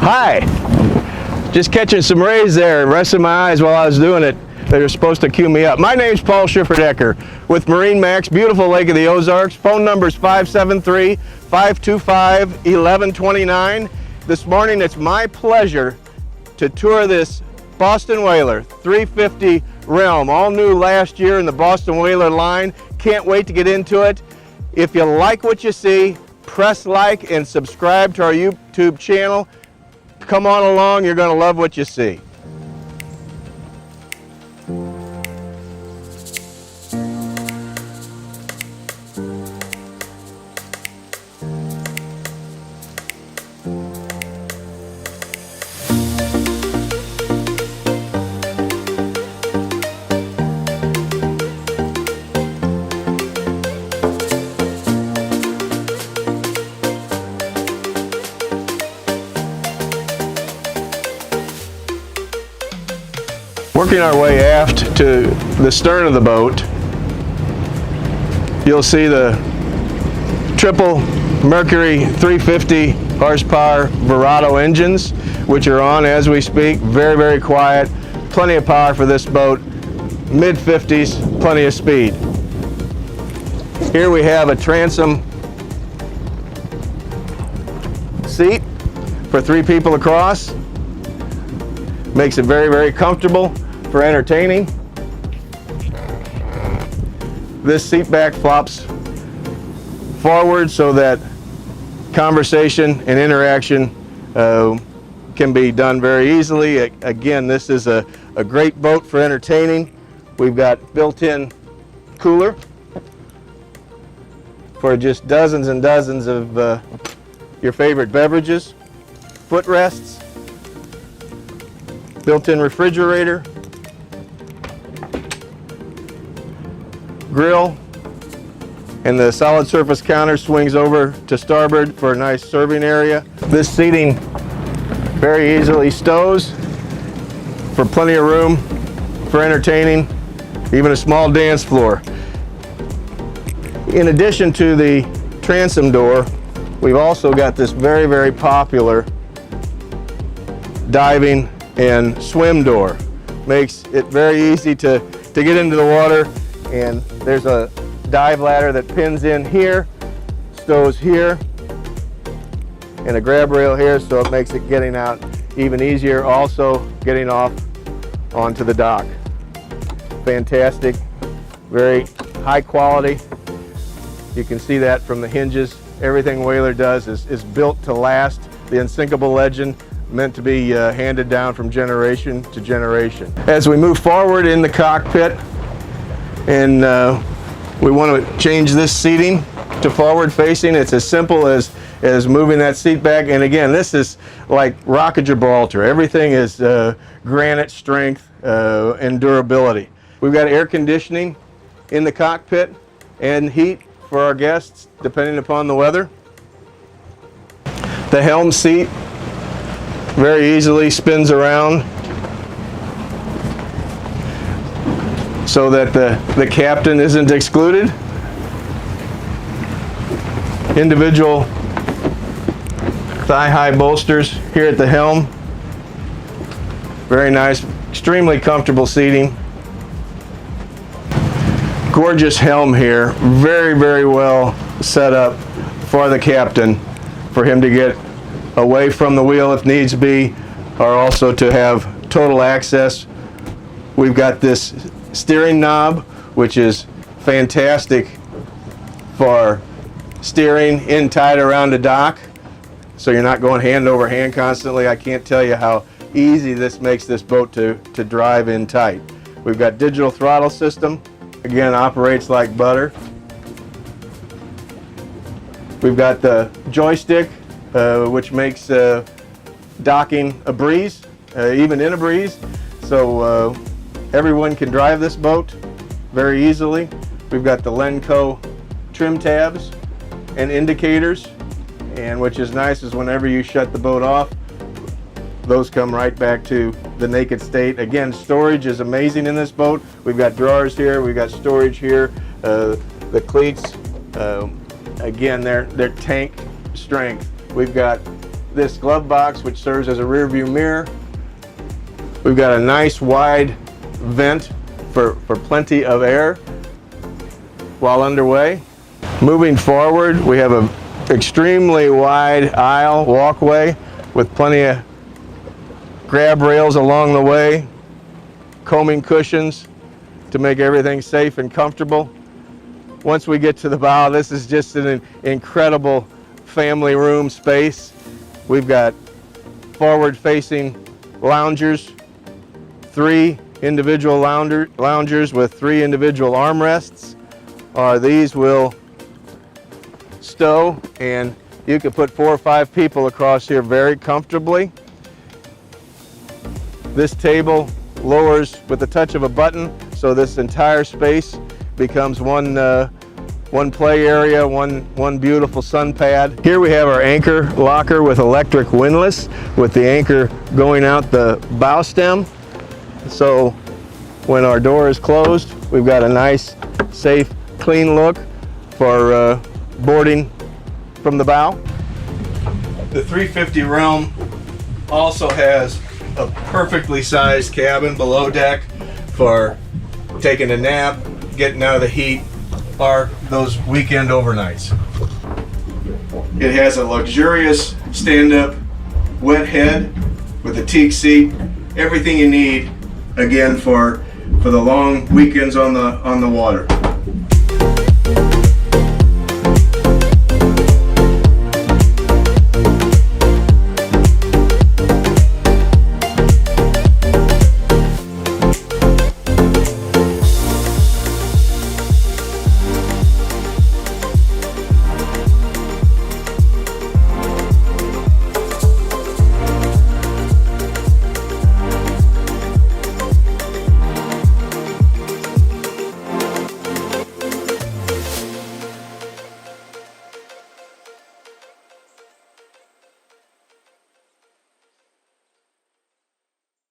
Hi! Just catching some rays there and resting my eyes while I was doing it. They were supposed to cue me up. My name's Paul Schifferdecker with MarineMax, beautiful lake of the Ozarks. Phone number is 573-525-1129. This morning it's my pleasure to tour this Boston Whaler 350 Helm, all new last year in the Boston Whaler line. Can't wait to get into it. If you like what you see, press like and subscribe to our YouTube channel. Come on along, you're going to love what you see. Working our way aft to the stern of the boat, you'll see the triple Mercury 350 horsepower Verado engines, which are on as we speak. Very, very quiet. Plenty of power for this boat. Mid-50s, plenty of speed. Here we have a transom seat for 3 people across. Makes it very, very comfortable for entertaining. This seat back flops forward so that conversation and interaction can be done very easily. Again, this is a great boat for entertaining. We've got built-in cooler for just dozens and dozens of your favorite beverages. Footrests, built-in refrigerator, grill, and the solid surface counter swings over to starboard for a nice serving area. This seating very easily stows for plenty of room for entertaining, even a small dance floor. In addition to the transom door, we've also got this very, very popular diving and swim door. Makes it very easy to get into the water, and there's a dive ladder that pins in here, stows here, and a grab rail here, so it makes it getting out even easier. Also getting off onto the dock. Fantastic, very high quality. You can see that from the hinges. Everything Whaler does is built to last. The unsinkable legend, meant to be handed down from generation to generation. As we move forward in the cockpit, and we want to change this seating to forward facing, it's as simple as moving that seat back. And again, this is like Rock of Gibraltar. Everything is granite strength and durability. We've got air conditioning in the cockpit and heat for our guests depending upon the weather. The helm seat very easily spins around so that the captain isn't excluded. Individual thigh-high bolsters here at the helm. Very nice, extremely comfortable seating. Gorgeous helm here, very, very well set up for the captain, for him to get away from the wheel if needs be, or also to have total access. We've got this steering knob, which is fantastic for steering in tight around the dock, so you're not going hand over hand constantly. I can't tell you how easy this makes this boat to drive in tight. We've got digital throttle system, again operates like butter. We've got the joystick, which makes docking a breeze, even in a breeze. So everyone can drive this boat very easily. We've got the Lenco trim tabs and indicators, and which is nice is whenever you shut the boat off, those come right back to the naked state. Again, storage is amazing in this boat. We've got drawers here, we've got storage here. The cleats, again, they're tank strength. We've got this glove box, which serves as a rear view mirror. We've got a nice wide vent for plenty of air while underway. Moving forward, we have an extremely wide aisle walkway with plenty of grab rails along the way, coaming cushions to make everything safe and comfortable. Once we get to the bow, this is just an incredible family room space. We've got forward-facing loungers, 3 individual loungers with 3 individual armrests. These will stow, and you can put 4 or 5 people across here very comfortably. This table lowers with the touch of a button, so this entire space becomes one play area, one beautiful sun pad. Here we have our anchor locker with electric windlass, with the anchor going out the bow stem. So when our door is closed, we've got a nice, safe, clean look for boarding from the bow. The 350 Helm also has a perfectly sized cabin below deck for taking a nap, getting out of the heat, or those weekend overnights. It has a luxurious stand-up wet head with a teak seat, everything you need, again, for the long weekends on the water.